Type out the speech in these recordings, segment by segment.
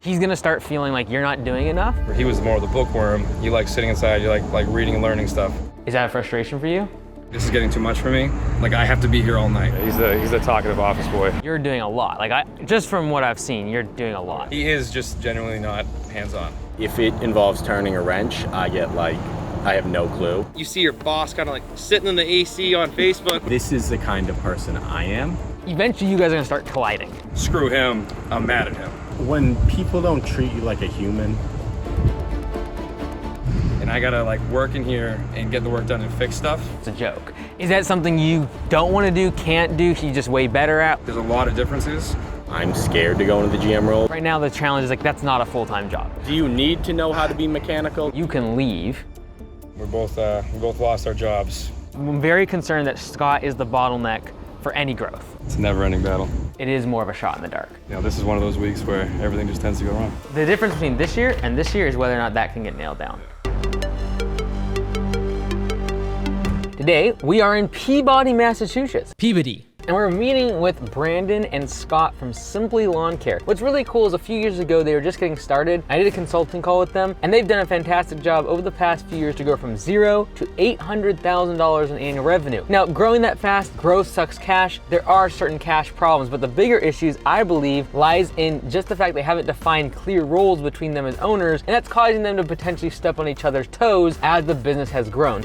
He's gonna start feeling like you're not doing enough. He was more of the bookworm. You like sitting inside, you like reading and learning stuff. Is that a frustration for you? This is getting too much for me. Like, I have to be here all night. He's the talkative office boy. You're doing a lot. Just from what I've seen, you're doing a lot. He is just genuinely not hands-on. If it involves turning a wrench, I have no clue. You see your boss kind of like sitting in the AC on Facebook. This is the kind of person I am. Eventually, you guys are gonna start colliding. Screw him, I'm mad at him. When people don't treat you like a human, And I gotta like work in here and get the work done and fix stuff. It's a joke. Is that something you don't want to do, can't do, you just way better at? There's a lot of differences. I'm scared to go into the GM role. Right now, the challenge is like, that's not a full-time job. Do you need to know how to be mechanical? You can leave. We both lost our jobs. I'm very concerned that Scott is the bottleneck for any growth. It's a never-ending battle. It is more of a shot in the dark. You know, this is one of those weeks where everything just tends to go wrong. The difference between this year and this year is whether or not that can get nailed down. Today, we are in Peabody, Massachusetts. Peabody. And we're meeting with Brandon and Scott from Simply Lawn Care. What's really cool is a few years ago, they were just getting started. I did a consulting call with them, and they've done a fantastic job over the past few years to go from $0 to $800,000 in annual revenue. Now, growing that fast, growth sucks cash. There are certain cash problems, but the bigger issues, I believe, lies in just the fact they haven't defined clear roles between them as owners, and that's causing them to potentially step on each other's toes as the business has grown.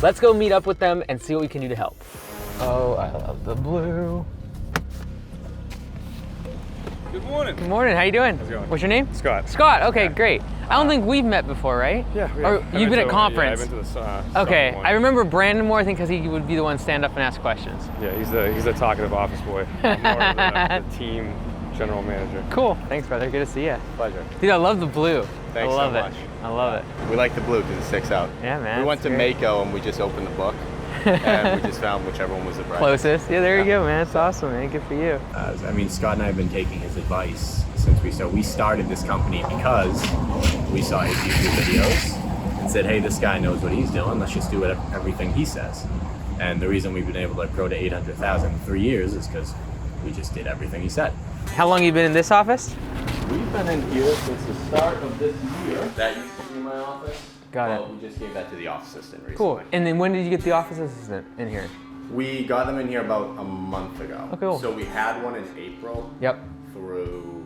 Let's go meet up with them and see what we can do to help. Oh, I love the blue. Good morning. Good morning, how you doing? How's it going? What's your name? Scott. Scott, okay, great. I don't think we've met before, right? Yeah, we Or have. you've been at conference. Yeah, I've been to the Okay, one. I remember Brandon more, I think, because he would be the one to stand up and ask questions. Yeah, he's the talkative office boy. I'm more of the team general manager. Cool, thanks brother, good to see you. Pleasure. Dude, I love the blue. Thanks I love so it. much. I love it. We like the blue because it sticks out. Yeah, man. We went it's to great. Mako and we just opened the book and we just found whichever one was the brightest. Closest. Yeah, there you go, man. It's awesome, man. Good for you. Scott and I have been taking his advice since we started this company because we saw his YouTube videos and said, hey, this guy knows what he's doing. Let's just do everything he says. And the reason we've been able to grow to 800,000 in 3 years is because we just did everything he said. How long have you been in this office? We've been in here since the start of this year. That used to be my office. Got it. We just gave that to the office assistant recently. Cool. And then when did you get the office assistant in here? We got them in here about a month ago. Oh, cool. So we had one in April Yep. through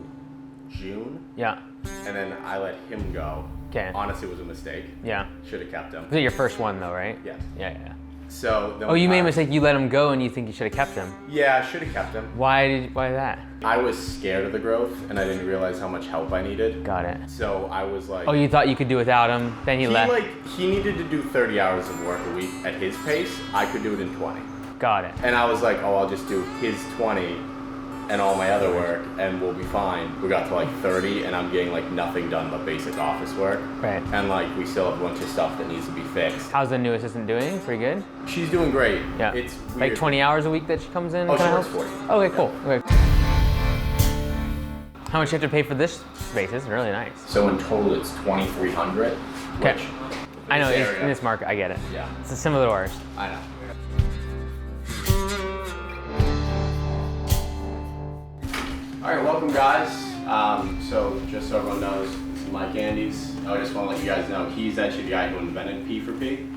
June, Yeah. and then I let him go. Okay. Honestly, it was a mistake. Yeah. Should have kept him. Was it your first one though, right? Yes. Yeah, yeah. So. Then Oh, we you made a hired- mistake. You let him go, and you think you should have kept him. Yeah, I should have kept him. Why that? I was scared of the growth, and I didn't realize how much help I needed. Got it. So I was like. Oh, you thought you could do without him, then he left. He needed to do 30 hours of work a week at his pace. I could do it in 20. Got it. And I was like, oh, I'll just do his 20 and all my other work and we'll be fine. We got to like 30 and I'm getting like nothing done but basic office work. Right. And like we still have a bunch of stuff that needs to be fixed. How's the new assistant doing? Pretty good? She's doing great. Yeah. It's like weird. 20 hours a week that she comes in? Oh, and she kinda works helps? 40. Okay, cool. Okay. How much do you have to pay for this space? It's really nice. So in total it's 2,300. Okay. Which, I know, this it's, area- in this market, I get it. Yeah. It's similar to ours. I know. All right, welcome guys. So just so everyone knows, this is Mike Andes. I just want to let you guys know he's actually the guy who invented P for P.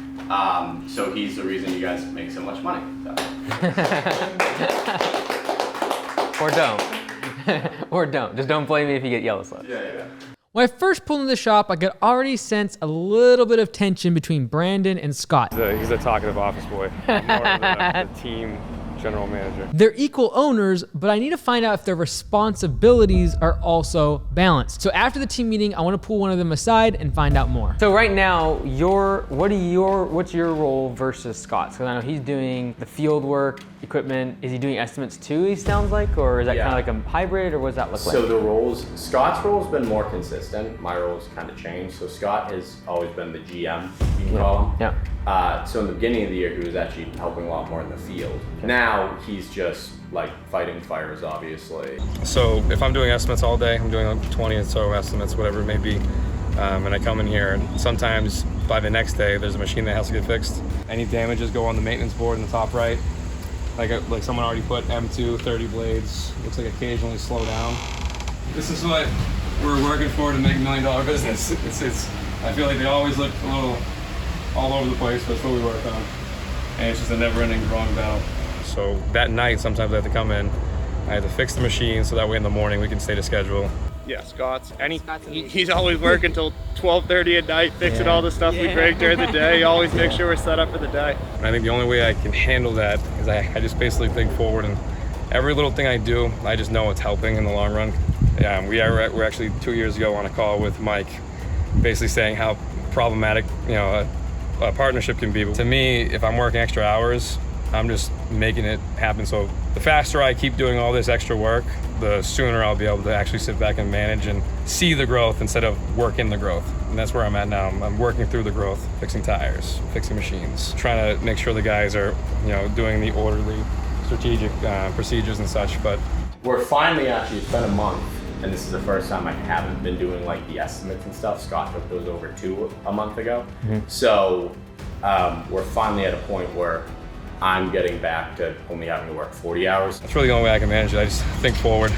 So he's the reason you guys make so much money. So. Or don't. Or don't. Just don't blame me if you get yellow slugs. Yeah. When I first pulled into the shop, I could already sense a little bit of tension between Brandon and Scott. He's the talkative office boy. I'm more of the team general manager. They're equal owners, but I need to find out if their responsibilities are also balanced. So after the team meeting, I want to pull one of them aside and find out more. So right now, what's your role versus Scott's? Because I know he's doing the field work, equipment. Is he doing estimates too, he sounds like? Or is that kind of like a hybrid, or what does that look So like? the roles, Scott's role's been more consistent. My role's kind of changed. So Scott has always been the GM, you can call him. Yeah. So in the beginning of the year, he was actually helping a lot more in the field. Now he's just like fighting fires, obviously. So if I'm doing estimates all day, I'm doing like 20 or so estimates, whatever it may be. And I come in here and sometimes by the next day, there's a machine that has to get fixed. Any damages go on the maintenance board in the top right. Like someone already put M2 30 blades. Looks like occasionally slow down. This is what we're working for to make $1 million business. I feel like they always look a little all over the place, but it's what we work on. And it's just a never-ending growing battle. So that night, sometimes I have to come in. I have to fix the machine so that way in the morning we can stay to schedule. Yeah, he's always working till 12:30 at night, fixing all the stuff we break during the day. He always makes sure we're set up for the day. And I think the only way I can handle that is I just basically think forward, and every little thing I do, I just know it's helping in the long run. Yeah, we're actually 2 years ago on a call with Mike, basically saying how problematic, a partnership can be. But to me, if I'm working extra hours, I'm just making it happen. So the faster I keep doing all this extra work, the sooner I'll be able to actually sit back and manage and see the growth instead of work in the growth. And that's where I'm at now. I'm working through the growth, fixing tires, fixing machines, trying to make sure the guys are, doing the orderly, strategic procedures and such. But we're finally it's been a month, and this is the first time I haven't been doing like the estimates and stuff. Scott took those over a month ago. Mm-hmm. So we're finally at a point where I'm getting back to only having to work 40 hours. That's really the only way I can manage it. I just think forward.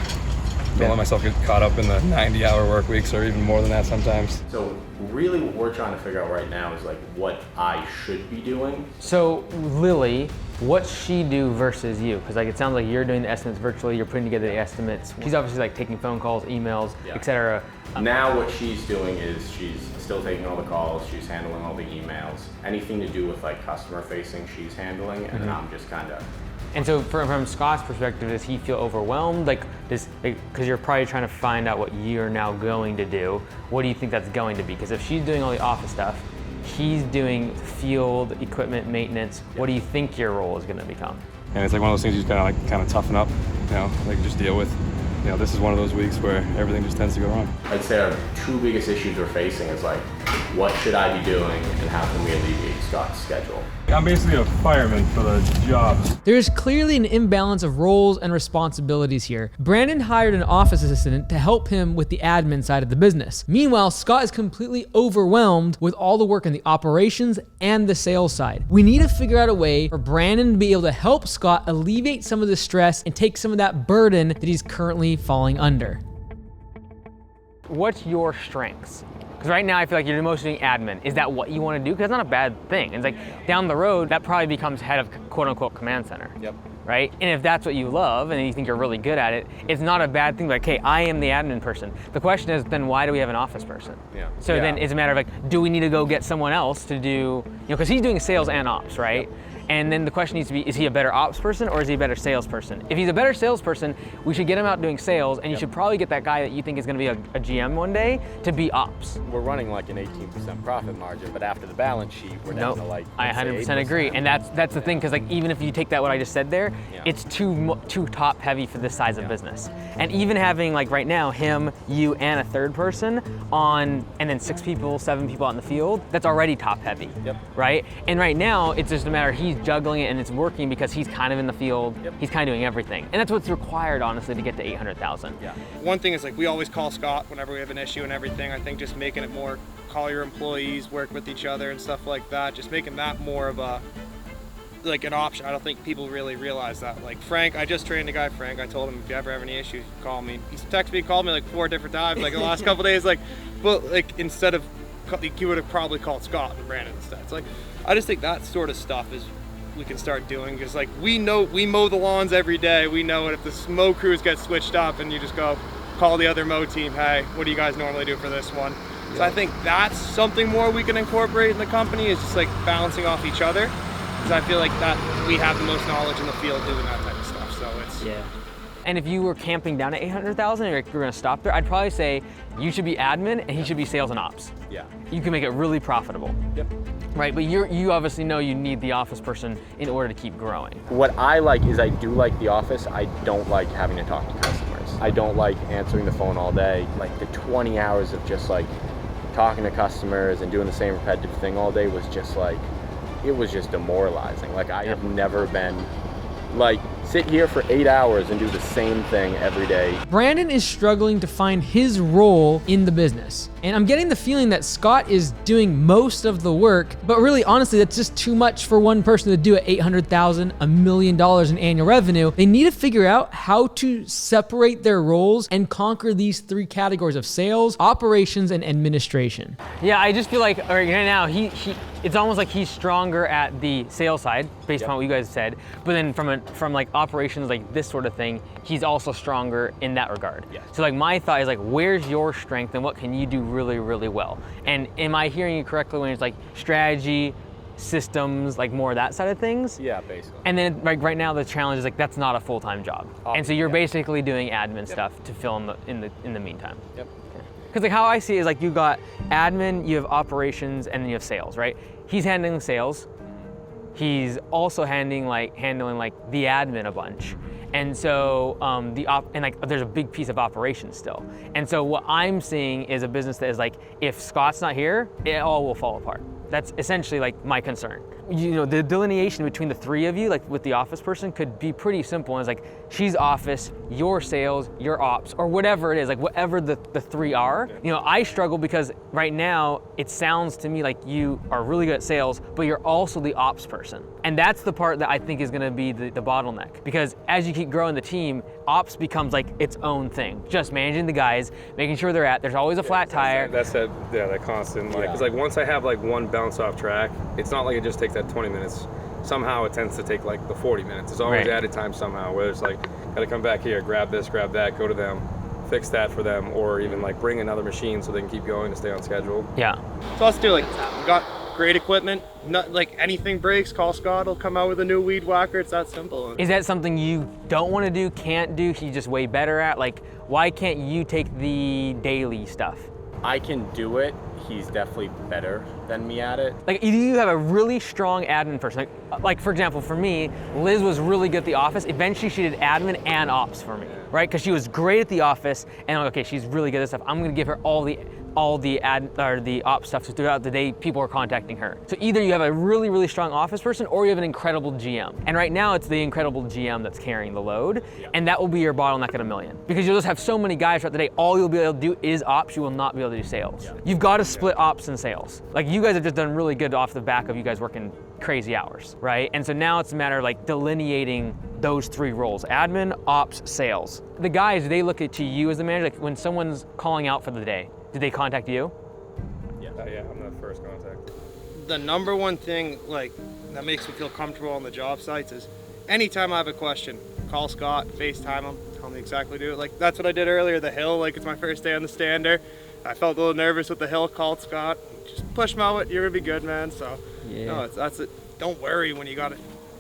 Don't let myself get caught up in the 90-hour work weeks or even more than that sometimes. So really what we're trying to figure out right now is like what I should be doing. So Lily, what's she do versus you? Because like it sounds like you're doing the estimates virtually, you're putting together the estimates. She's obviously like taking phone calls, emails, etc. Now what she's doing is she's still taking all the calls, she's handling all the emails. Anything to do with like customer facing, she's handling, and then I'm just kind of. And so from Scott's perspective, does he feel overwhelmed? Because you're probably trying to find out what you're now going to do. What do you think that's going to be? Because if she's doing all the office stuff, he's doing field equipment maintenance. What do you think your role is going to become? And it's like one of those things you just kind of toughen up, just deal with. This is one of those weeks where everything just tends to go wrong. I'd say our two biggest issues we're facing is like, what should I be doing and how can we alleviate Scott's schedule? I'm basically a fireman for the job. There's clearly an imbalance of roles and responsibilities here. Brandon hired an office assistant to help him with the admin side of the business. Meanwhile, Scott is completely overwhelmed with all the work in the operations and the sales side. We need to figure out a way for Brandon to be able to help Scott alleviate some of the stress and take some of that burden that he's currently falling under. What's your strengths? Because right now I feel like you're mostly doing admin. Is that what you want to do? Because that's not a bad thing. It's like down the road, that probably becomes head of quote unquote command center. Yep. Right? And if that's what you love and you think you're really good at it, it's not a bad thing. Like, hey, I am the admin person. The question is then why do we have an office person? Yeah. So then it's a matter of like, do we need to go get someone else to do, because he's doing sales and ops, right? Yep. And then the question needs to be, is he a better ops person or is he a better salesperson? If he's a better salesperson, we should get him out doing sales, and you should probably get that guy that you think is gonna be a GM one day to be ops. We're running like an 18% profit margin, but after the balance sheet, we're down to like, I 100% agree. And that's the thing, because like even if you take that what I just said there, it's too top heavy for this size of business. And even having like right now, him, you, and a third person on, and then 6 people, 7 people out in the field, that's already top heavy, right? And right now, it's just a matter of he's juggling it and it's working because he's kind of in the field, he's kind of doing everything. And that's what's required, honestly, to get to 800,000. One thing is like, we always call Scott whenever we have an issue and everything. I think just making it more, call your employees, work with each other and stuff like that, just making that more of a, like an option. I don't think people really realize that. Like Frank, I just trained a guy, Frank. I told him if you ever have any issues, call me. He's texted me, called me like 4 different times, like the last couple days. Like, but like instead of, you would have probably called Scott and Brandon instead. It's like, I just think that sort of stuff is we can start doing, because like we know we mow the lawns every day. We know if the mow crews get switched up, and you just go call the other mow team, hey, what do you guys normally do for this one? So I think that's something more we can incorporate in the company, is just like balancing off each other. Because I feel like that we have the most knowledge in the field doing that type of stuff. So it's And if you were camping down at 800,000 and you're gonna stop there, I'd probably say you should be admin and he should be sales and ops. You can make it really profitable. Right, but you obviously know you need the office person in order to keep growing. What I like is I do like the office. I don't like having to talk to customers. I don't like answering the phone all day. Like the 20 hours of just like talking to customers and doing the same repetitive thing all day was just like, it was just demoralizing. Like I have never been like sit here for 8 hours and do the same thing every day. Brandon is struggling to find his role in the business. And I'm getting the feeling that Scott is doing most of the work, but really, honestly, that's just too much for one person to do at $800,000, $1 million in annual revenue. They need to figure out how to separate their roles and conquer these 3 categories of sales, operations, and administration. Yeah, I just feel like right now it's almost like he's stronger at the sales side based on what you guys said, but then from like operations, like this sort of thing, he's also stronger in that regard. Yes. So like my thought is like, where's your strength and what can you do really, really well? And am I hearing you correctly when it's like strategy, systems, like more of that side of things? Yeah, basically. And then like right now the challenge is like that's not a full-time job, and so you're basically doing admin stuff to fill in the meantime. Yep. Because like how I see it is like you got admin, you have operations, and then you have sales, right? He's handling sales. He's also handling like the admin a bunch. And so there's a big piece of operations still. And so what I'm seeing is a business that is like, if Scott's not here, it all will fall apart. That's essentially like my concern. You know, the delineation between the 3 of you, like with the office person, could be pretty simple. It's like, she's office, your sales, your ops, or whatever it is, like whatever the 3 are. You know, I struggle because right now it sounds to me like you are really good at sales, but you're also the ops person. And that's the part that I think is gonna be the bottleneck. Because as you keep growing the team, ops becomes like its own thing. Just managing the guys, making sure there's always a flat tire. That's that constant, like, it's like once I have like one bounce off track, it's not like it just takes that 20 minutes. Somehow it tends to take like the 40 minutes. It's always added time somehow, where it's like, gotta come back here, grab this, grab that, go to them, fix that for them, or even like bring another machine so they can keep going to stay on schedule. Yeah. So let's do like, we got great equipment, not like anything breaks, call Scott, he'll come out with a new weed whacker, it's that simple. Is that something you don't want to do, can't do, he's just way better at? Like, why can't you take the daily stuff? I can do it. He's definitely better than me at it. Like, you have a really strong admin person. Like for example, for me, Liz was really good at the office. Eventually she did admin and ops for me, right? Because she was great at the office, and I'm like, okay, she's really good at this stuff. I'm gonna give her all the ops stuff, so throughout the day people are contacting her. So either you have a really, really strong office person, or you have an incredible GM. And right now it's the incredible GM that's carrying the load, and that will be your bottleneck at $1 million. Because you'll just have so many guys throughout the day, all you'll be able to do is ops, you will not be able to do sales. You've got to split ops and sales. Like, you guys have just done really good off the back of you guys working crazy hours, right? And so now it's a matter of like delineating those 3 roles: admin, ops, sales. The guys, they look to you as the manager, like when someone's calling out for the day, do they contact you? Yeah, I'm the first contact. The number one thing like that makes me feel comfortable on the job sites is anytime I have a question, call Scott, FaceTime him, tell me exactly do it. Like that's what I did earlier, the hill, like it's my first day on the stander. I felt a little nervous with the hill, called Scott, just push him out, you're gonna be good, man. So no, that's it. Don't worry when you got it.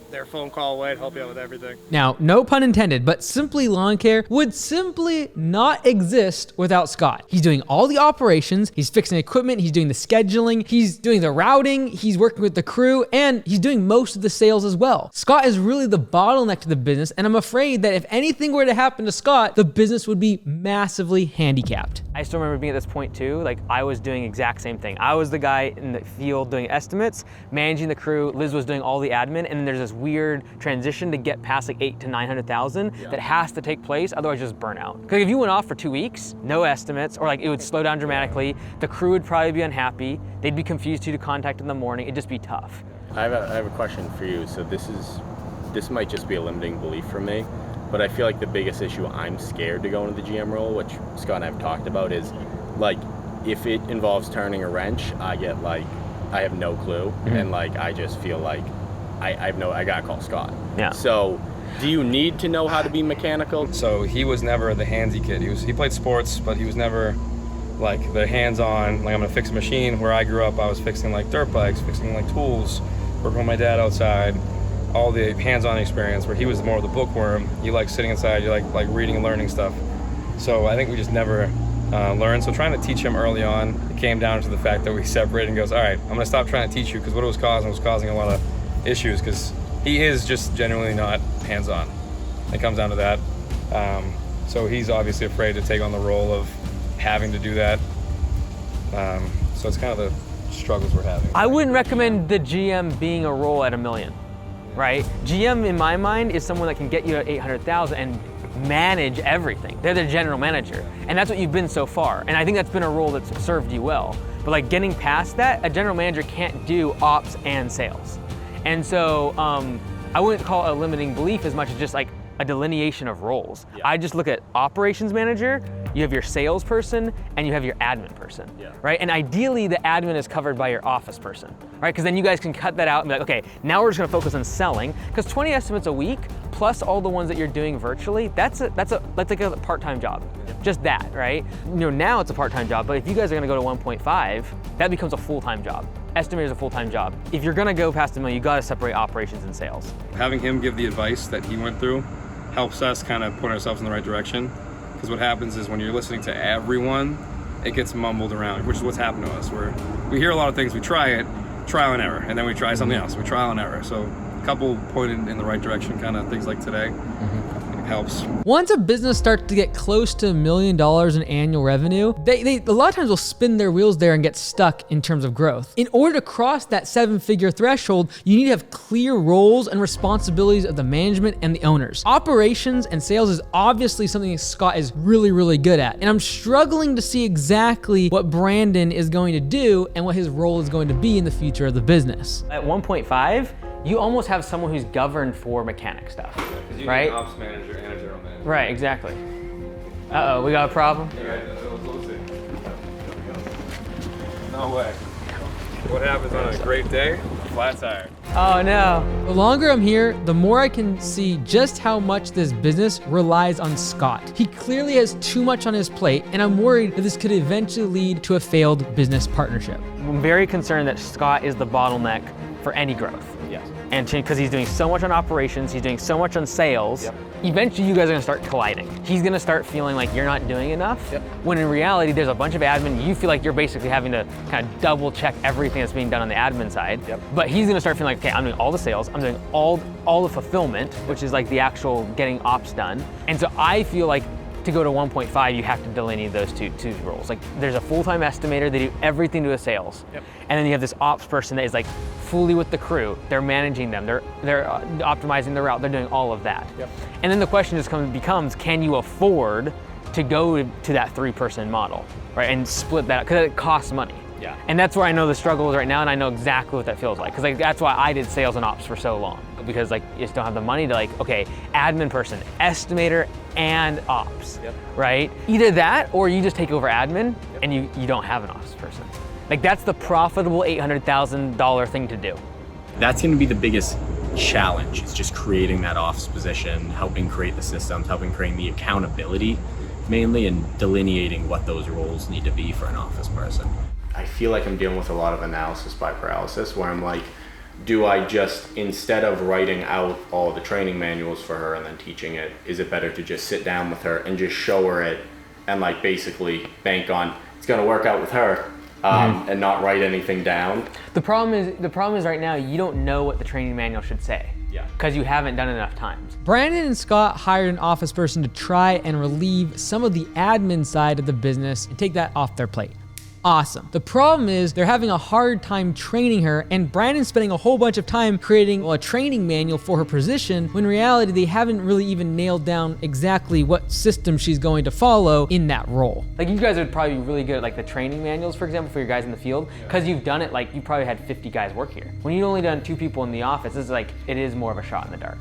Their phone call away to help you out with everything. Now, no pun intended, but Simply Lawn Care would simply not exist without Scott. He's doing all the operations, he's fixing equipment, he's doing the scheduling, he's doing the routing, he's working with the crew, and he's doing most of the sales as well. Scott is really the bottleneck to the business, and I'm afraid that if anything were to happen to Scott, the business would be massively handicapped. I still remember being at this point too, like I was doing the exact same thing. I was the guy in the field doing estimates, managing the crew, Liz was doing all the admin, and then there's this weird transition to get past like 800,000 to 900,000 that has to take place, otherwise just burn out. Because if you went off for 2 weeks, no estimates, or like it would slow down dramatically, the crew would probably be unhappy, they'd be confused who to contact in the morning, it'd just be tough. I have a question for you. So this might just be a limiting belief for me, but I feel like the biggest issue I'm scared to go into the GM role, which Scott and I have talked about, is like if it involves turning a wrench, I have no clue, and like I just feel like I gotta call Scott. Yeah. So, do you need to know how to be mechanical? So he was never the handsy kid. He played sports, but he was never like the hands-on, like I'm gonna fix a machine. Where I grew up, I was fixing like dirt bikes, fixing like tools, working with my dad outside, all the hands-on experience, where he was more of the bookworm. You like sitting inside, you like reading and learning stuff. So I think we just never learned. So trying to teach him early on, it came down to the fact that we separated and goes, all right, I'm gonna stop trying to teach you, because what it was causing a lot of issues, because he is just genuinely not hands-on. It comes down to that. So he's obviously afraid to take on the role of having to do that. So it's kind of the struggles we're having. I wouldn't recommend the GM being a role at $1 million. right? GM in my mind is someone that can get you at 800,000 and manage everything. They're the general manager, and that's what you've been so far. And I think that's been a role that's served you well. But like getting past that, a general manager can't do ops and sales. And so I wouldn't call it a limiting belief as much as just like a delineation of roles. Yeah. I just look at operations manager, you have your salesperson, and you have your admin person, right? And ideally the admin is covered by your office person, right? Because then you guys can cut that out and be like, okay, now we're just gonna focus on selling, because 20 estimates a week, plus all the ones that you're doing virtually, that's like a part-time job. Just that, right? You know, now it's a part-time job, but if you guys are gonna go to 1.5, that becomes a full-time job. Estimator is a full-time job. If you're gonna go past $1 million, you gotta separate operations and sales. Having him give the advice that he went through helps us kind of put ourselves in the right direction. Because what happens is when you're listening to everyone, it gets mumbled around, which is what's happened to us. We hear a lot of things, we try it, trial and error, and then we try something else, we trial and error. So a couple pointed in the right direction, kind of things like today, it helps. Once a business starts to get close to $1 million in annual revenue, they a lot of times will spin their wheels there and get stuck in terms of growth. In order to cross that 7-figure threshold, you need to have clear roles and responsibilities of the management and the owners. Operations and sales is obviously something Scott is really, really good at. And I'm struggling to see exactly what Brandon is going to do and what his role is going to be in the future of the business. At 1.5, you almost have someone who's governed for mechanic stuff, right? Ops manager and a general manager. Right, exactly. Uh-oh, we got a problem? No way. What happens on a great day? Flat tire. Oh no. The longer I'm here, the more I can see just how much this business relies on Scott. He clearly has too much on his plate, and I'm worried that this could eventually lead to a failed business partnership. I'm very concerned that Scott is the bottleneck for any growth. Yes. And because he's doing so much on operations, he's doing so much on sales, eventually you guys are gonna start colliding. He's gonna start feeling like you're not doing enough, when in reality there's a bunch of admin, you feel like you're basically having to kind of double check everything that's being done on the admin side. But he's gonna start feeling like, okay, I'm doing all the sales, I'm doing all the fulfillment, which is like the actual getting ops done. And so I feel like to go to 1.5, you have to delineate those two roles. Like there's a full-time estimator, they do everything to the sales. And then you have this ops person that is like fully with the crew. They're managing them, they're optimizing the route, they're doing all of that. And then the question just becomes, can you afford to go to that 3-person model, right? And split that, because it costs money. And that's where I know the struggle is right now, and I know exactly what that feels like. Because like, that's why I did sales and ops for so long. Because like, you just don't have the money to like, okay, admin person, estimator, and ops, right? Either that, or you just take over admin, and you don't have an ops person. Like that's the profitable $800,000 thing to do. That's going to be the biggest challenge. It's just creating that ops position, helping create the systems, helping create the accountability, mainly, and delineating what those roles need to be for an office person. I feel like I'm dealing with a lot of analysis by paralysis, where I'm like, do I just, instead of writing out all the training manuals for her and then teaching it, is it better to just sit down with her and just show her it and like basically bank on it's going to work out with her, and not write anything down? The problem is right now you don't know what the training manual should say. Because you haven't done it enough times. Brandon and Scott hired an office person to try and relieve some of the admin side of the business and take that off their plate. Awesome. The problem is they're having a hard time training her, and Brandon's spending a whole bunch of time creating a training manual for her position, when in reality they haven't really even nailed down exactly what system she's going to follow in that role. Like you guys would probably be really good at like the training manuals, for example, for your guys in the field, because you've done it, like you probably had 50 guys work here. When you've only done 2 people in the office, this is like, it is more of a shot in the dark,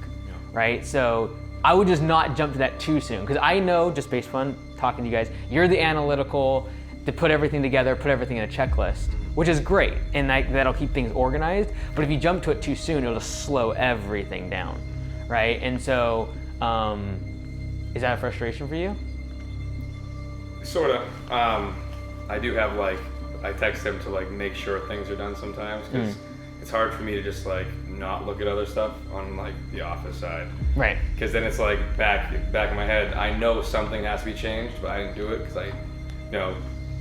right? So I would just not jump to that too soon, because I know, just based on talking to you guys, you're the analytical, to put everything together, put everything in a checklist, which is great, and that'll keep things organized. But if you jump to it too soon, it'll just slow everything down, right? And so, is that a frustration for you? Sort of. I do have like, I text him to like make sure things are done sometimes, because it's hard for me to just like not look at other stuff on like the office side. Right. Because then it's like back in my head, I know something has to be changed, but I didn't do it because I know,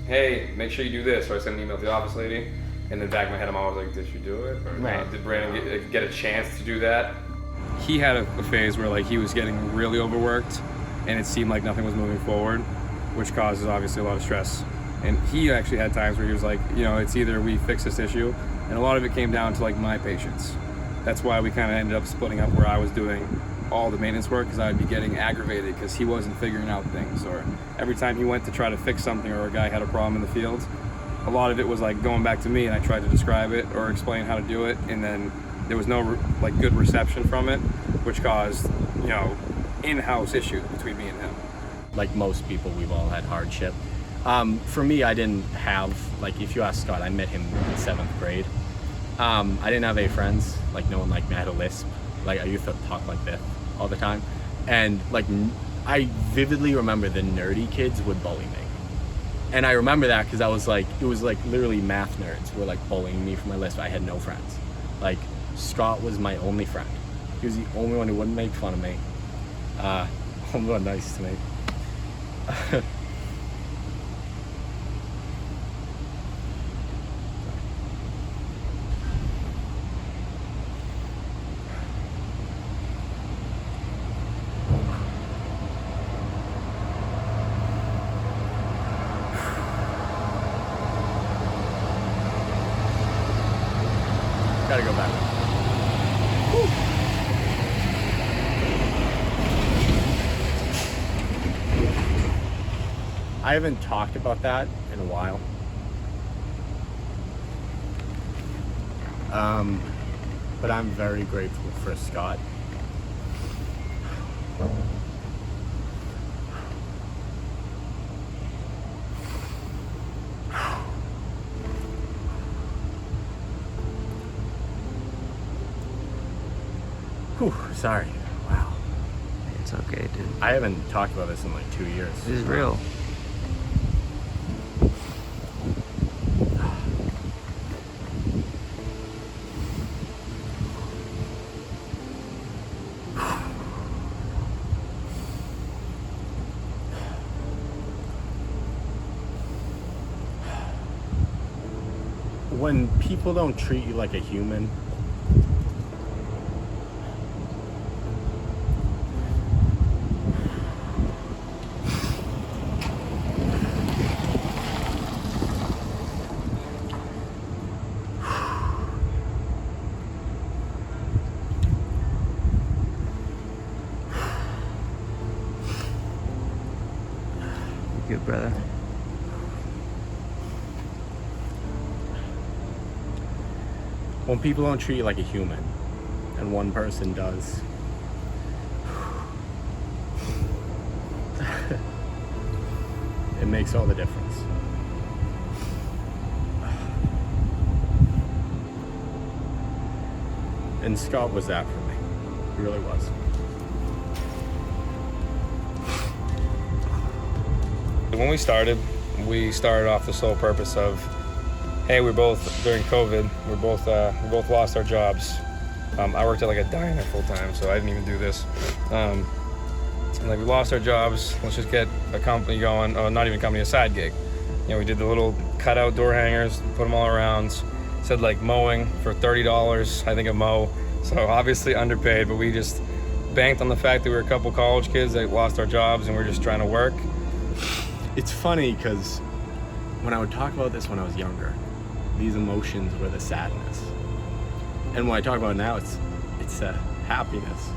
hey, make sure you do this. Or I send an email to the office lady, and then back in my head, I'm always like, did you do it? Or did Brandon get a chance to do that? He had a phase where like he was getting really overworked, and it seemed like nothing was moving forward, which causes obviously a lot of stress. And he actually had times where he was like, you know, it's either we fix this issue, and a lot of it came down to like my patience. that's why we kind of ended up splitting up, where I was doing all the maintenance work because I'd be getting aggravated because he wasn't figuring out things, or every time he went to try to fix something or a guy had a problem in the field, a lot of it was like going back to me and I tried to describe it or explain how to do it, and then there was no like good reception from it, which caused, you know, in-house issues between me and him. Like most people, we've all had hardship. For me, I didn't have, like, if you ask Scott, I met him in 7th grade. I didn't have any friends. Like, no one liked me. I had a lisp. Like, I used to talk like this all the time. And, like, I vividly remember the nerdy kids would bully me. And I remember that because I was like, it was like literally math nerds were like bullying me for my lisp. I had no friends. Like, Scott was my only friend. He was the only one who wouldn't make fun of me. Only one nice to me. Gotta go back. I haven't talked about that in a while. But I'm very grateful for Scott. Whew, sorry. Wow. It's okay, dude. I haven't talked about this in like 2 years. This is real. When people don't treat you like a human, Good brother. when people don't treat you like a human, and one person does, it makes all the difference. And Scott was that for me. He really was. When we started off the sole purpose of, hey, we're both, during COVID, we both lost our jobs. I worked at like a diner full time, so I didn't even do this. And like, we lost our jobs, let's just get a company going, not even a company, a side gig. You know, we did the little cutout door hangers, put them all around, said like mowing for $30, I think a mow. So obviously underpaid, but we just banked on the fact that we were a couple college kids that lost our jobs and we're just trying to work. It's funny because when I would talk about this when I was younger, these emotions were the sadness. And when I talk about it now, it's happiness.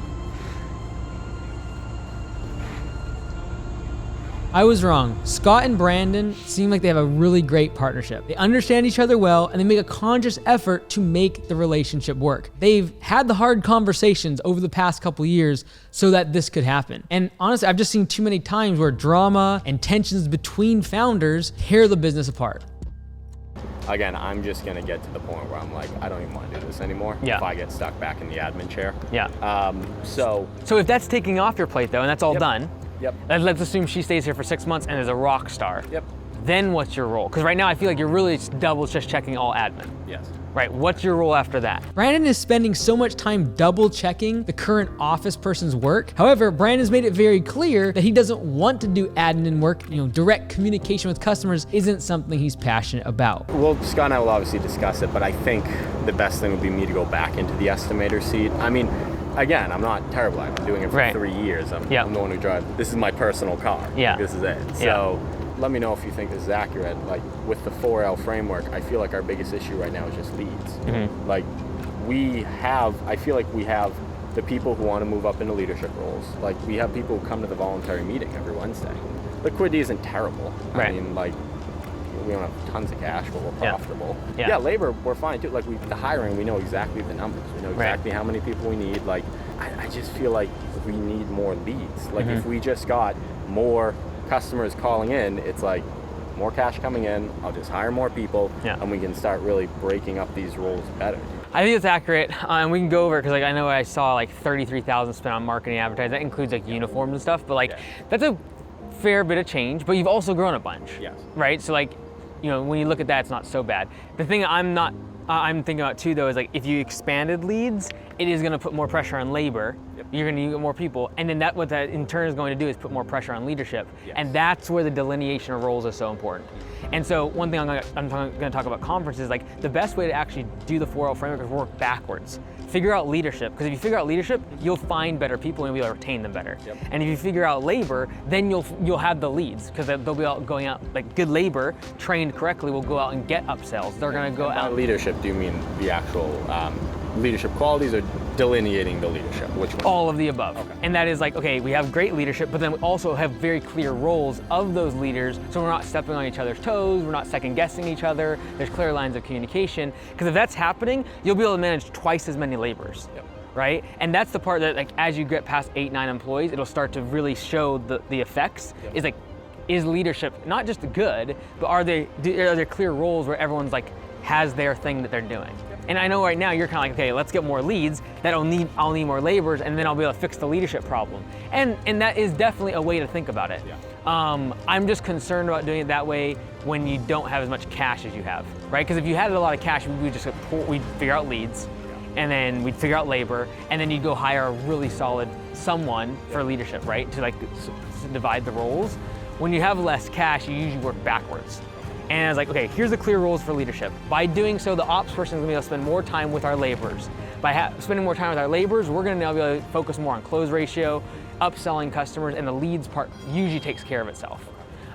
I was wrong. Scott and Brandon seem like they have a really great partnership. They understand each other well, and they make a conscious effort to make the relationship work. They've had the hard conversations over the past couple years so that this could happen. And honestly, I've just seen too many times where drama and tensions between founders tear the business apart. Again, I'm just gonna get to the point where I'm like, I don't even want to do this anymore. Yeah. If I get stuck back in the admin chair. Yeah. So if that's taking off your plate though, and that's all done, Yep. let's assume she stays here for 6 months and is a rock star. Yep. Then what's your role? Because right now I feel like you're really just checking all admin. Yes. Right, what's your role after that? Brandon is spending so much time double checking the current office person's work. However, Brandon's made it very clear that he doesn't want to do admin work. Direct communication with customers isn't something he's passionate about. Well, Scott and I will obviously discuss it, but I think the best thing would be me to go back into the estimator seat. I mean, again, I'm not terrible. I've been doing it for 3 years. I'm the one who drives. This is my personal car. Yeah. This is it. So let me know if you think this is accurate. Like with the 4L framework, I feel like our biggest issue right now is just leads. Mm-hmm. Like I feel like we have the people who want to move up into leadership roles. Like, we have people who come to the voluntary meeting every Wednesday. Liquidity isn't terrible. Right. I mean, like, we don't have tons of cash, but we're profitable. Yeah. Labor, we're fine too. Like, the hiring, we know exactly the numbers. We know exactly how many people we need. Like, I just feel like we need more leads. Like, if we just got more customers calling in, it's like more cash coming in, I'll just hire more people, and we can start really breaking up these roles better. I think it's accurate, and we can go over it because, like, I know I saw like $33,000 spent on marketing and advertising. That includes like uniforms and stuff, but like that's a fair bit of change. But you've also grown a bunch, right? So like, you know, when you look at that, it's not so bad. The thing I'm thinking about too, though, is like if you expanded leads, it is going to put more pressure on labor. You're going to need more people, and then what that in turn is going to do is put more pressure on leadership, and that's where the delineation of roles is so important. And so one thing I'm going to talk about conferences, like the best way to actually do the 4L framework is work backwards. Figure out leadership, because if you figure out leadership, you'll find better people and you'll be able to retain them better. And if you figure out labor, then you'll have the leads, because they'll be out going out, like good labor trained correctly will go out and get upsells. They're going to go out. By leadership, do you mean the actual leadership qualities, or delineating the leadership? Which one? All of the above. And that is like, okay, we have great leadership, but then we also have very clear roles of those leaders, so we're not stepping on each other's toes, we're not second guessing each other, there's clear lines of communication, because if that's happening, you'll be able to manage twice as many laborers. Right? And that's the part that, like, as you get past 8-9 employees, it'll start to really show the effects. Is like, is leadership not just good, but are there clear roles where everyone's like has their thing that they're doing? And I know right now you're kind of like, okay, let's get more leads. I'll need more laborers, and then I'll be able to fix the leadership problem. And that is definitely a way to think about it. I'm just concerned about doing it that way when you don't have as much cash as you have, right? Because if you had a lot of cash, we'd figure out leads, and then we'd figure out labor, and then you'd go hire a really solid someone for leadership, right? To like to divide the roles. When you have less cash, you usually work backwards. And I was like, okay, here's the clear rules for leadership. By doing so, the ops person is gonna be able to spend more time with our laborers. By spending more time with our laborers, we're gonna now be able to focus more on close ratio, upselling customers, and the leads part usually takes care of itself.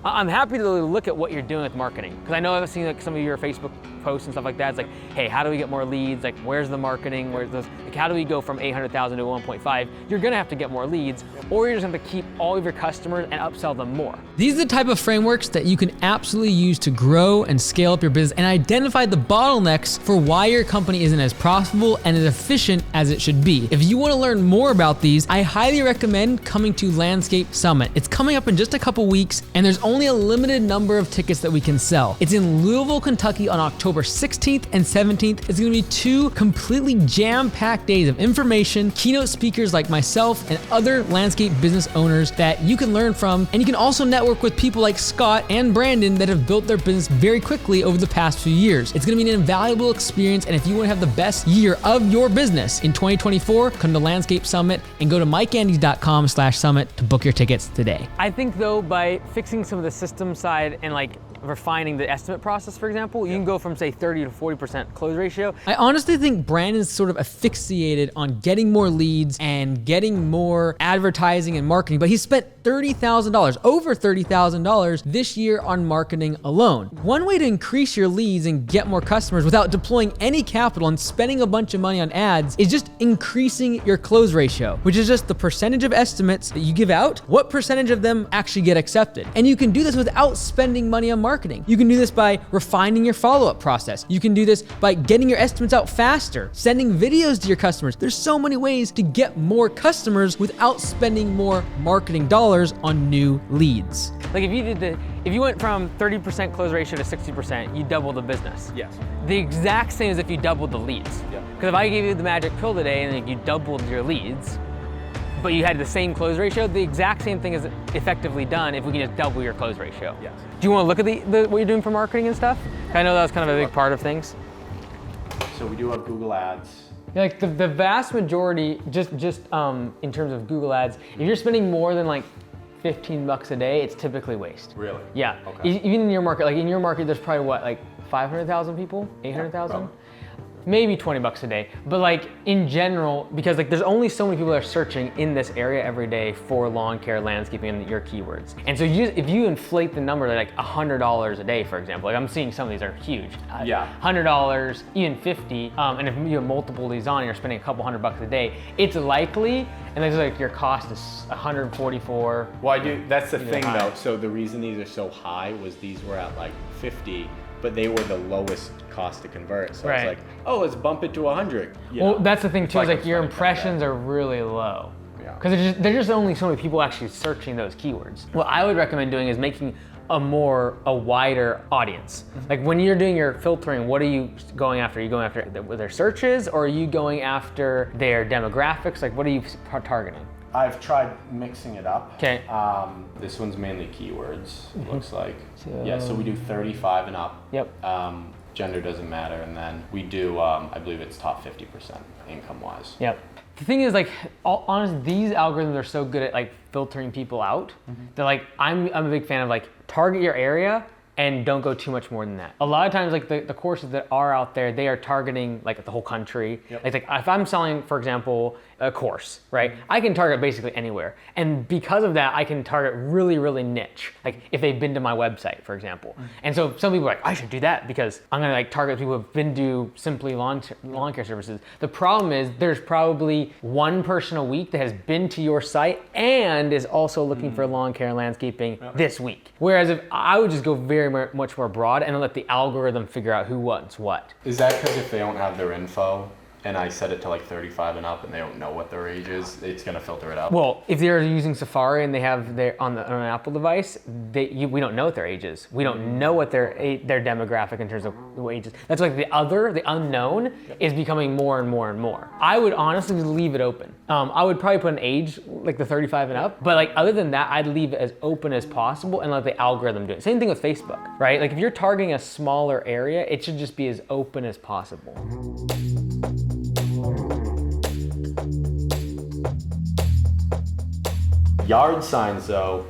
I'm happy to look at what you're doing with marketing, because I know I've seen like some of your Facebook posts and stuff like that. It's like, hey, how do we get more leads? Like, where's the marketing? Where's those? Like, how do we go from 800,000 to 1.5? You're gonna have to get more leads, or you're just gonna have to keep all of your customers and upsell them more. These are the type of frameworks that you can absolutely use to grow and scale up your business and identify the bottlenecks for why your company isn't as profitable and as efficient as it should be. If you want to learn more about these, I highly recommend coming to Landscape Summit. It's coming up in just a couple weeks, and there's only a limited number of tickets that we can sell. It's in Louisville, Kentucky on October 16th and 17th. It's gonna be 2 completely jam-packed days of information, keynote speakers like myself and other landscape business owners that you can learn from, and you can also network with people like Scott and Brandon that have built their business very quickly over the past few years. It's gonna be an invaluable experience, and if you wanna have the best year of your business in 2024, come to Landscape Summit and go to mikeandys.com/summit to book your tickets today. I think though, by fixing some of the system side and like refining the estimate process, for example, you can go from say 30 to 40% close ratio. I honestly think Brandon's sort of asphyxiated on getting more leads and getting more advertising and marketing, but he spent $30,000, over $30,000 this year on marketing alone. One way to increase your leads and get more customers without deploying any capital and spending a bunch of money on ads is just increasing your close ratio, which is just the percentage of estimates that you give out, what percentage of them actually get accepted. And you can do this without spending money on marketing. You can do this by refining your follow-up process. You can do this by getting your estimates out faster, sending videos to your customers. There's so many ways to get more customers without spending more marketing dollars on new leads. Like if you went from 30% close ratio to 60%, you double the business. Yes. The exact same as if you doubled the leads. Because if I gave you the magic pill today and then you doubled your leads, but you had the same close ratio, the exact same thing is effectively done if we can just double your close ratio. Yes. Do you want to look at what you're doing for marketing and stuff? I know that was kind of a big part of things. So we do have Google Ads. Yeah, like the vast majority, just in terms of Google Ads, if you're spending more than like $15 a day, it's typically waste. Really? Yeah. Okay. Even in your market, there's probably what, like 500,000 people, 800,000? maybe 20 bucks a day. But like in general, because like there's only so many people that are searching in this area every day for lawn care, landscaping, and your keywords. And so if you inflate the number to like $100 a day, for example, like I'm seeing some of these are huge. Yeah. $100, even 50, and if you have multiple of these on, and you're spending a couple $100 a day, it's likely, and there's like your cost is 144. Well, that's the thing high. though. So the reason these are so high was these were at like 50, but they were the lowest cost to convert. So Right. it's like, oh, let's bump it to 100. You Well, know? that's the thing It's too, is a like your funny impressions thing. are really low. Yeah. Because there's just only so many people actually searching those keywords. What I would recommend doing is making a wider audience. Like when you're doing your filtering, what are you going after? Are you going after their searches, or are you going after their demographics? Like what are you targeting? I've tried mixing it up. Okay. This one's mainly keywords, it looks like. So- Yeah, so we do 35 and up. Yep. Gender doesn't matter, and then we do, I believe it's top 50% income-wise. Yep. The thing is, like, honestly, these algorithms are so good at like filtering people out. They're like, I'm a big fan of like target your area and don't go too much more than that. A lot of times, like the courses that are out there, they are targeting like the whole country. Yep. Like if I'm selling, for example, a course, right? I can target basically anywhere. And because of that, I can target really, really niche. Like if they've been to my website, for example. And so some people are like, I should do that because I'm gonna like target people who've been to Simply Lawn Care Services. The problem is there's probably one person a week that has been to your site and is also looking for lawn care and landscaping this week. Whereas if I would just go very much more broad and let the algorithm figure out who wants what. Is that because if they don't have their info, and I set it to like 35 and up and they don't know what their age is, it's gonna filter it out? Well, if they're using Safari and they have on an Apple device, we don't know what their age is. We don't know what their demographic in terms of ages. That's like the unknown is becoming more and more and more. I would honestly leave it open. I would probably put an age like the 35 and up, but like other than that, I'd leave it as open as possible and let the algorithm do it. Same thing with Facebook, right? Like if you're targeting a smaller area, it should just be as open as possible. Yard signs though,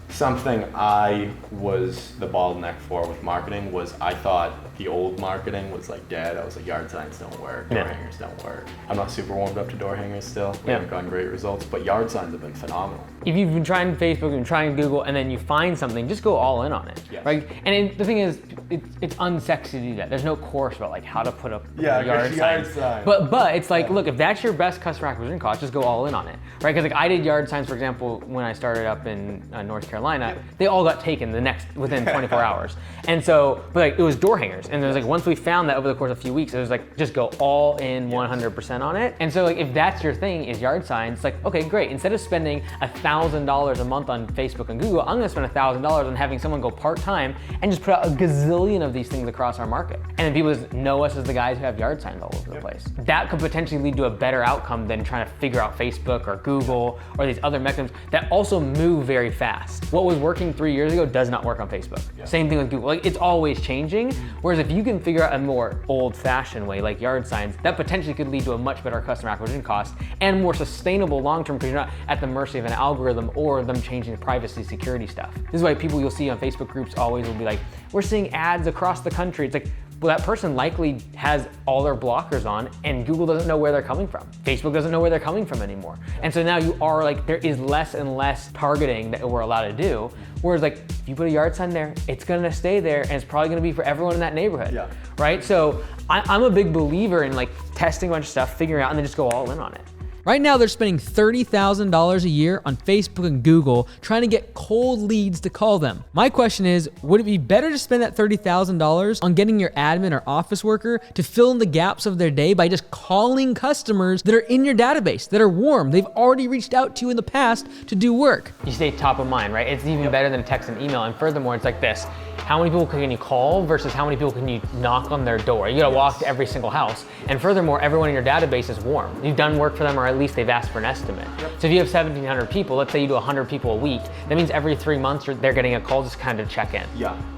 something I was the bottleneck for with marketing was I thought the old marketing was like dead. I was like, yard signs don't work, door hangers don't work. I'm not super warmed up to door hangers still. We haven't gotten great results, but yard signs have been phenomenal. If you've been trying Facebook, you've been trying Google, and then you find something, just go all in on it, right? And the thing is, it's unsexy to do that. There's no course about like how to put up yard signs. But it's like, look, if that's your best customer acquisition cost, just go all in on it, right? Because like I did yard signs, for example, when I started up in North Carolina, they all got taken within 24 hours. And so, but like it was door hangers. And there's like, once we found that over the course of a few weeks, it was like, just go all in 100% on it. And so like, if that's your thing is yard signs, it's like, okay, great. Instead of spending $1,000 a month on Facebook and Google, I'm gonna spend $1,000 on having someone go part-time and just put out a gazillion of these things across our market. And then people just know us as the guys who have yard signs all over the place. That could potentially lead to a better outcome than trying to figure out Facebook or Google or these other mechanisms that also move very fast. What was working 3 years ago does not work on Facebook. Same thing with Google. Like it's always changing. Whereas if you can figure out a more old-fashioned way, like yard signs, that potentially could lead to a much better customer acquisition cost and more sustainable long-term because you're not at the mercy of an algorithm or them changing the privacy security stuff. This is why people you'll see on Facebook groups always will be like, we're seeing ads across the country. It's like, well, that person likely has all their blockers on and Google doesn't know where they're coming from. Facebook doesn't know where they're coming from anymore. And so now you are like, there is less and less targeting that we're allowed to do. Whereas like, if you put a yard sign there, it's gonna stay there and it's probably gonna be for everyone in that neighborhood, right? So I'm a big believer in like testing a bunch of stuff, figuring out, and then just go all in on it. Right now, they're spending $30,000 a year on Facebook and Google trying to get cold leads to call them. My question is, would it be better to spend that $30,000 on getting your admin or office worker to fill in the gaps of their day by just calling customers that are in your database, that are warm, they've already reached out to you in the past to do work? You stay top of mind, right? It's even better than text and email. And furthermore, it's like this. How many people can you call versus how many people can you knock on their door? You gotta walk to every single house. And furthermore, everyone in your database is warm. You've done work for them, or at least they've asked for an estimate. So if you have 1,700 people, let's say you do 100 people a week, that means every 3 months they're getting a call just kind of check in.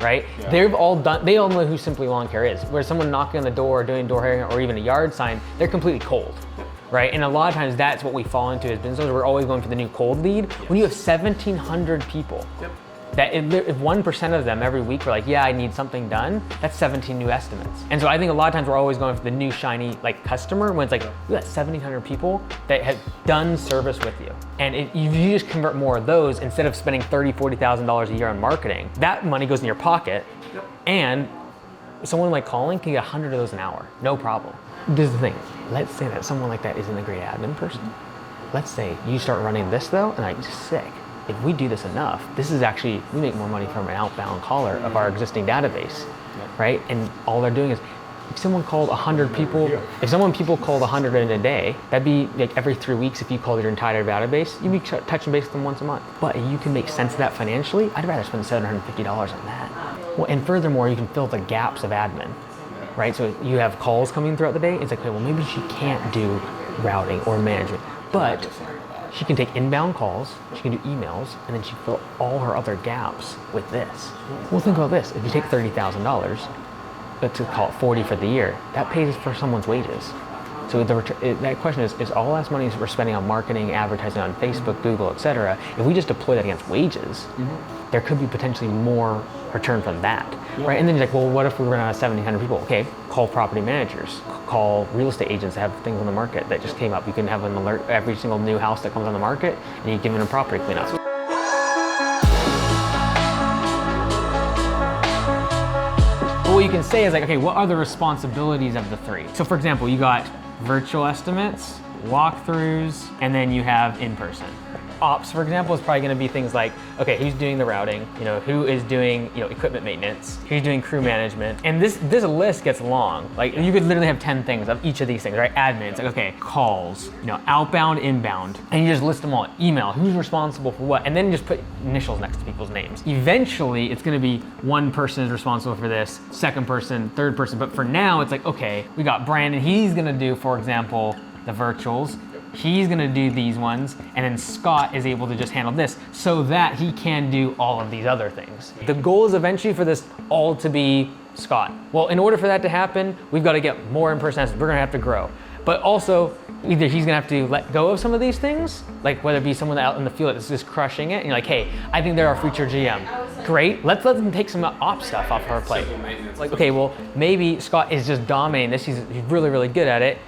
Right? They all know who Simply Lawn Care is. Whereas someone knocking on the door, doing door hanging, or even a yard sign, they're completely cold. Right? And a lot of times that's what we fall into as businesses. We're always going for the new cold lead. When you have 1,700 people, that if 1% of them every week were like, yeah, I need something done, that's 17 new estimates. And so I think a lot of times we're always going for the new shiny like customer when it's like, you got 1,700 people that have done service with you. And if you just convert more of those instead of spending $30,000, $40,000 a year on marketing, that money goes in your pocket. And someone like calling can get 100 of those an hour, no problem. This is the thing, let's say that someone like that isn't a great admin person. Let's say you start running this though, and like, sick. If we do this enough, this is actually, we make more money from an outbound caller of our existing database, right? And all they're doing is, if someone called 100 people, if people called 100 in a day, that'd be like every 3 weeks if you called your entire database, you'd be touching base with them once a month. But you can make sense of that financially, I'd rather spend $750 on that. Well, and furthermore, you can fill the gaps of admin, right? So you have calls coming throughout the day, it's like, okay, well maybe she can't do routing or management, but she can take inbound calls, she can do emails, and then she can fill all her other gaps with this. Well, think about this. If you take $30,000, let's call it 40 for the year, that pays for someone's wages. So that question is all that money we're spending on marketing, advertising on Facebook, Google, etc. If we just deploy that against wages, there could be potentially more return from that, right? And then you're like, well, what if we run out of 1,700 people? Okay, call property managers, call real estate agents that have things on the market that just came up. You can have an alert every single new house that comes on the market, and you give them a property cleanup. What you can say is like, okay, what are the responsibilities of the three? So for example, you got virtual estimates, walkthroughs, and then you have in-person. Ops, for example, is probably going to be things like, okay, who's doing the routing? Who is doing, equipment maintenance? Who's doing crew management? And this list gets long. Like you could literally have 10 things of each of these things, right? Admin, it's like, okay, calls, outbound, inbound, and you just list them all. Email, who's responsible for what? And then you just put initials next to people's names. Eventually, it's going to be one person is responsible for this, second person, third person. But for now, it's like, okay, we got Brandon. He's going to do, for example, the virtuals. He's gonna do these ones, and then Scott is able to just handle this so that he can do all of these other things. The goal is eventually for this all to be Scott. Well, in order for that to happen, we've got to get more in-person estimates. We're gonna have to grow. But also, either he's gonna have to let go of some of these things, like whether it be someone out in the field that's just crushing it, and you're like, hey, I think they're our future GM. Great, let's let them take some ops stuff off her plate. Like, okay, well, maybe Scott is just dominating this, he's really, really good at it.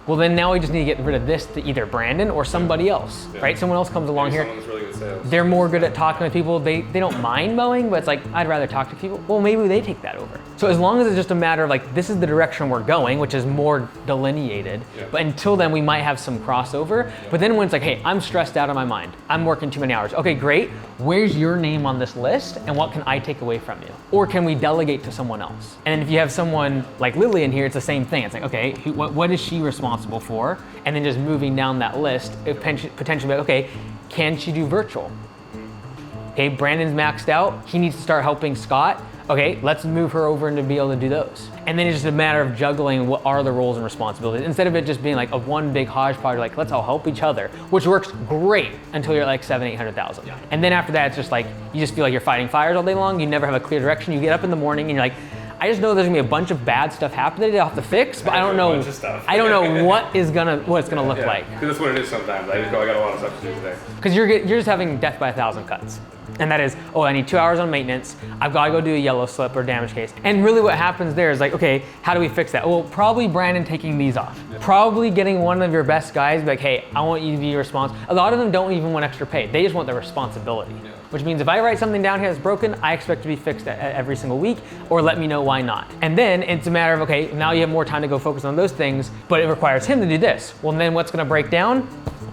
Well, then now we just need to get rid of this to either Brandon or somebody else, right? Someone else comes along here. Really good sales. They're more good at talking to people. They don't mind mowing, but it's like, I'd rather talk to people. Well, maybe they take that over. So as long as it's just a matter of like, this is the direction we're going, which is more delineated. But until then, we might have some crossover. But then when it's like, hey, I'm stressed out of my mind. I'm working too many hours. Okay, great. Where's your name on this list? And what can I take away from you? Or can we delegate to someone else? And then if you have someone like Lily in here, it's the same thing. It's like, okay, what is she responsible for? And then just moving down that list, potentially, okay, can she do virtual? Okay, Brandon's maxed out. He needs to start helping Scott. Okay, let's move her over and to be able to do those. And then it's just a matter of juggling what are the roles and responsibilities. Instead of it just being like a one big hodgepodge, like let's all help each other, which works great until you're at like 700,000-800,000. And then after that, it's just like, you just feel like you're fighting fires all day long. You never have a clear direction. You get up in the morning and you're like, I just know there's gonna be a bunch of bad stuff happening that I'll have to fix, but I don't know what it's gonna look like. Because that's what it is sometimes. I got a lot of stuff to do today. Because you're just having death by 1,000 cuts. And that is, oh, I need 2 hours on maintenance. I've got to go do a yellow slip or damage case. And really what happens there is like, okay, how do we fix that? Well, probably Brandon taking these off. Probably getting one of your best guys, be like, hey, I want you to be responsible. A lot of them don't even want extra pay. They just want the responsibility. Which means if I write something down here that's broken, I expect to be fixed every single week, or let me know why not. And then it's a matter of, okay, now you have more time to go focus on those things, but it requires him to do this. Well, then what's gonna break down?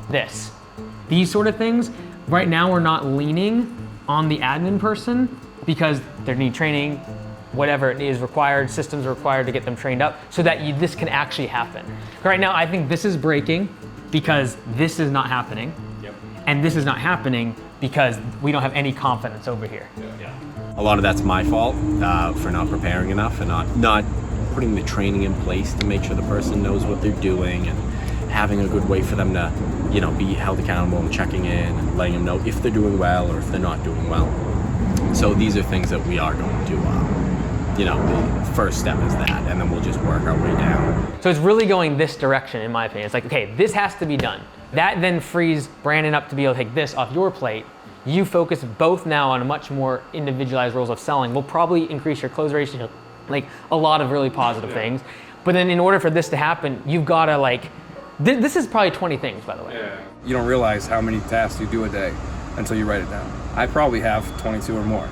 This. These sort of things. Right now we're not leaning on the admin person because they need training, whatever it is required, systems are required to get them trained up so that this can actually happen. Right now, I think this is breaking because this is not happening. And this is not happening because we don't have any confidence over here. A lot of that's my fault for not preparing enough and not putting the training in place to make sure the person knows what they're doing and having a good way for them to, be held accountable and checking in and letting them know if they're doing well or if they're not doing well. So these are things that we are going to, the first step is that, and then we'll just work our way down. So it's really going this direction, in my opinion. It's like, okay, this has to be done. That then frees Brandon up to be able to take this off your plate you focus both now on a much more individualized roles of selling will probably increase your close ratio, like a lot of really positive things. But then in order for this to happen, you've got to like, this is probably 20 things, by the way. Yeah. You don't realize how many tasks you do a day until you write it down. I probably have 22 or more.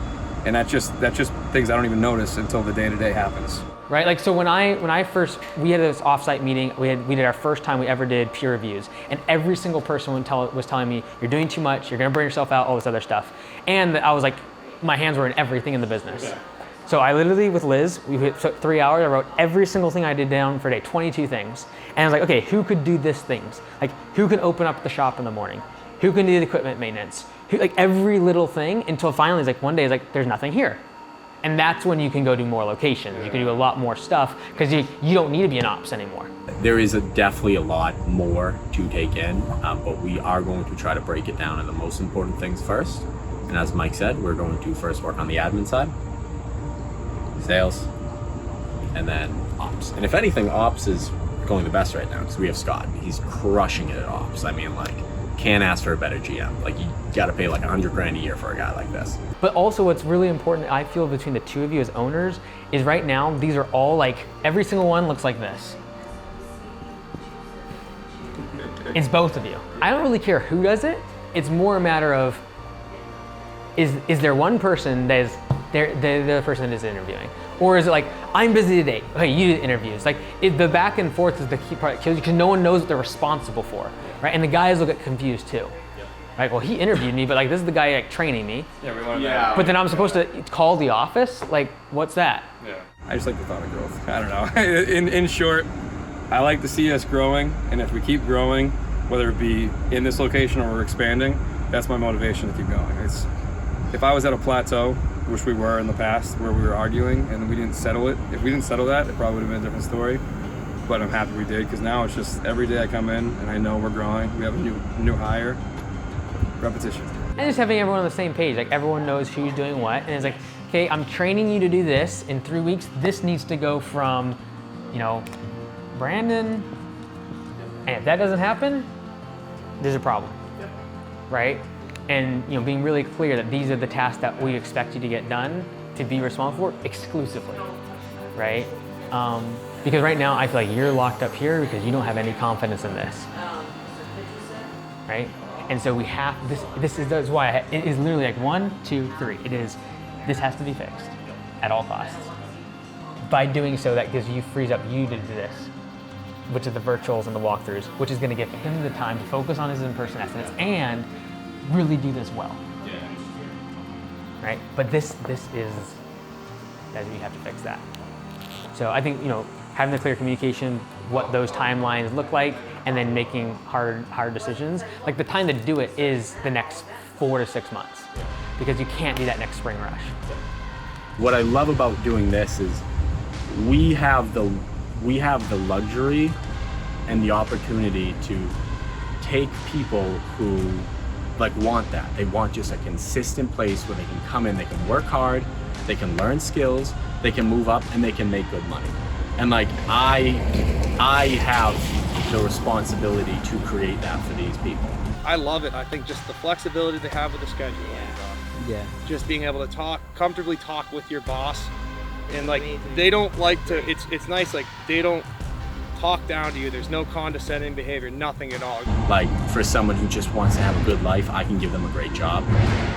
And that's just things I don't even notice until the day-to-day happens. Right, like so when I first, we had this offsite meeting, we did our first time we ever did peer reviews, and every single person was telling me, you're doing too much, you're gonna burn yourself out, all this other stuff. And I was like, my hands were in everything in the business. Yeah. So I literally, with Liz, took 3 hours, I wrote every single thing I did down for a day, 22 things. And I was like, okay, who could do this things? Like, who can open up the shop in the morning? Who can do the equipment maintenance? Like every little thing, until finally it's like one day it's like, there's nothing here. And that's when you can go do more locations. You can do a lot more stuff because you don't need to be an ops anymore. There is definitely a lot more to take in, but we are going to try to break it down in the most important things first. And as Mike said, we're going to first work on the admin side, sales, and then ops. And if anything, ops is going the best right now because we have Scott. He's crushing it at ops. I mean, like, can't ask for a better GM. Like, you got to pay like $100,000 a year for a guy like this. But also what's really important, I feel, between the two of you as owners is right now, these are all like, every single one looks like this. It's both of you. I don't really care who does it. It's more a matter of, is there one person that is, the person that is interviewing? Or is it like, I'm busy today, okay, you did interviews. Like, the back and forth is the key part, because no one knows what they're responsible for, right? And the guys will get confused too. Right, well, he interviewed me, but like, this is the guy like training me. Yeah, but then I'm supposed to call the office? Like, what's that? Yeah. I just like the thought of growth. I don't know. in short, I like to see us growing, and if we keep growing, whether it be in this location or we're expanding, that's my motivation to keep going. If I was at a plateau, which we were in the past, where we were arguing and we didn't settle it, if we didn't settle that, it probably would have been a different story. But I'm happy we did, because now it's just every day I come in and I know we're growing. We have a new hire. Repetition. And just having everyone on the same page, like everyone knows who's doing what, and it's like, okay, I'm training you to do this. In 3 weeks, this needs to go from, Brandon, and if that doesn't happen, there's a problem, right? And being really clear that these are the tasks that we expect you to get done, to be responsible for exclusively, right? Because right now I feel like you're locked up here because you don't have any confidence in this, right? And so we have that's why it is literally like 1, 2, 3. This has to be fixed at all costs. By doing so, that frees up you to do this, which is the virtuals and the walkthroughs, which is going to give him the time to focus on his in-person estimates and really do this well. Yeah. Right? But this is that you have to fix that. So I think having the clear communication, what those timelines look like, and then making hard decisions. Like, the time to do it is the next 4 to 6 months, because you can't do that next spring rush. What I love about doing this is we have the luxury and the opportunity to take people who want that. They want just a consistent place where they can come in, they can work hard, they can learn skills, they can move up, and they can make good money. And I have the responsibility to create that for these people. I love it. I think just the flexibility they have with the schedule. Yeah. Just being able to comfortably talk with your boss, and like, they don't like to, it's nice, like, they don't talk down to you. There's no condescending behavior, nothing at all. Like, for someone who just wants to have a good life, I can give them a great job.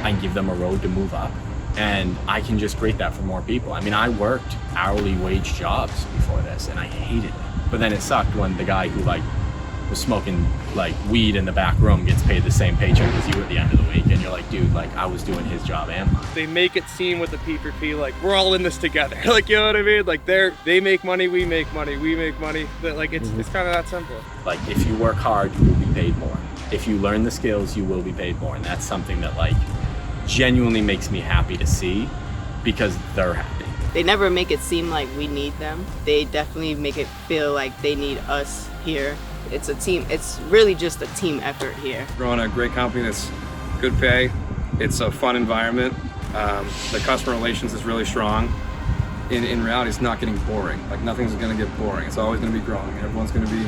I can give them a road to move up, and I can just create that for more people. I mean, I worked hourly wage jobs before this, and I hated it. But then it sucked when the guy who was smoking weed in the back room gets paid the same paycheck as you at the end of the week, and you're like, dude, I was doing his job and mine. They make it seem with the P4P like we're all in this together. Like, you know what I mean? Like, they make money, we make money, we make money. But it's kind of that simple. Like, if you work hard, you will be paid more. If you learn the skills, you will be paid more, and that's something that genuinely makes me happy to see, because they're happy. They never make it seem like we need them. They definitely make it feel like they need us here. It's a team. It's really just a team effort here. We're on a great company that's good pay. It's a fun environment. The customer relations is really strong. In reality, it's not getting boring. Like, nothing's going to get boring. It's always going to be growing. Everyone's going to be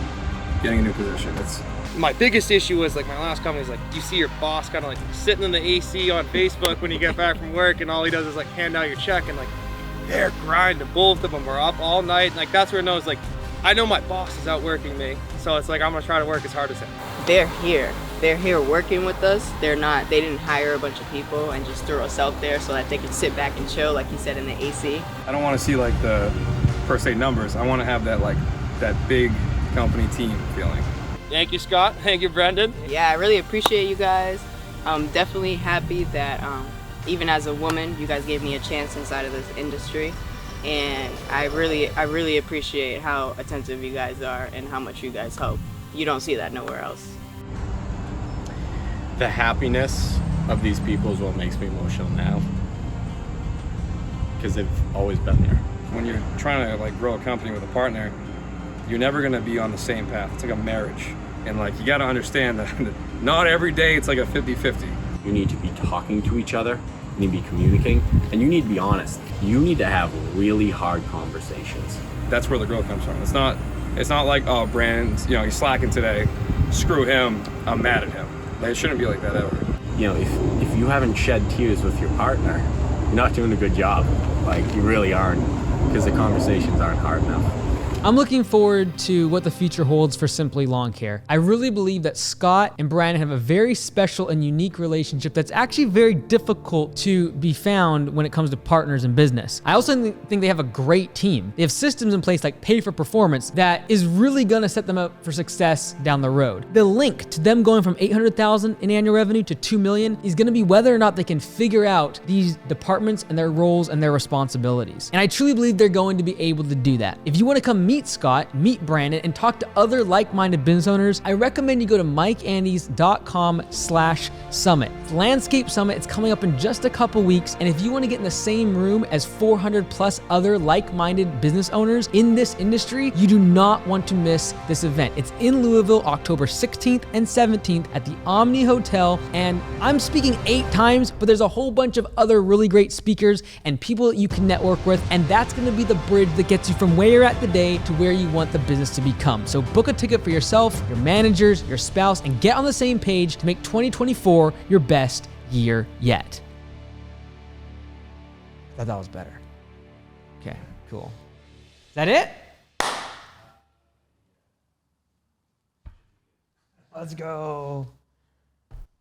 getting a new position. It's My biggest issue was like my last company is like you see your boss kind of like sitting in the AC on Facebook when you get back from work, and all he does is like hand out your check, and like they're grinding. Both of them are up all night. Like that's where it knows like I know my boss is outworking me, so it's like I'm gonna try to work as hard as him. They're here. They're here working with us. They didn't hire a bunch of people and just throw us out there so that they can sit back and chill, like you said, in the AC. I don't want to see like the per se numbers. I want to have that like that big company team feeling. Thank you, Scott. Thank you, Brendan. Yeah, I really appreciate you guys. I'm definitely happy that even as a woman, you guys gave me a chance inside of this industry. And I really appreciate how attentive you guys are and how much you guys help. You don't see that nowhere else. The happiness of these people is what makes me emotional now, because they've always been there. When you're trying to like grow a company with a partner, you're never gonna be on the same path. It's like a marriage. And like you gotta understand that not every day it's like a 50-50. You need to be talking to each other, you need to be communicating, and you need to be honest. You need to have really hard conversations. That's where the growth comes from. It's not like, oh, Brandon's, he's slacking today, screw him, I'm mad at him. Like, it shouldn't be like that ever. You know, if you haven't shed tears with your partner, you're not doing a good job. Like, you really aren't, because the conversations aren't hard enough. I'm looking forward to what the future holds for Simply Lawn Care. I really believe that Scott and Brandon have a very special and unique relationship that's actually very difficult to be found when it comes to partners in business. I also think they have a great team. They have systems in place like Pay for Performance that is really gonna set them up for success down the road. The link to them going from $800,000 in annual revenue to $2 million is gonna be whether or not they can figure out these departments and their roles and their responsibilities. And I truly believe they're going to be able to do that. If you wanna come meet Scott, meet Brandon, and talk to other like-minded business owners, I recommend you go to mikeandys.com/summit. Landscape Summit, it's coming up in just a couple weeks, and if you want to get in the same room as 400 plus other like-minded business owners in this industry, you do not want to miss this event. It's in Louisville, October 16th and 17th at the Omni Hotel, and I'm speaking 8 times, but there's a whole bunch of other really great speakers and people that you can network with, and that's going to be the bridge that gets you from where you're at today to where you want the business to become. So book a ticket for yourself, your managers, your spouse, and get on the same page to make 2024 your best year yet. I thought that was better. Okay, cool. Is that it? Let's go.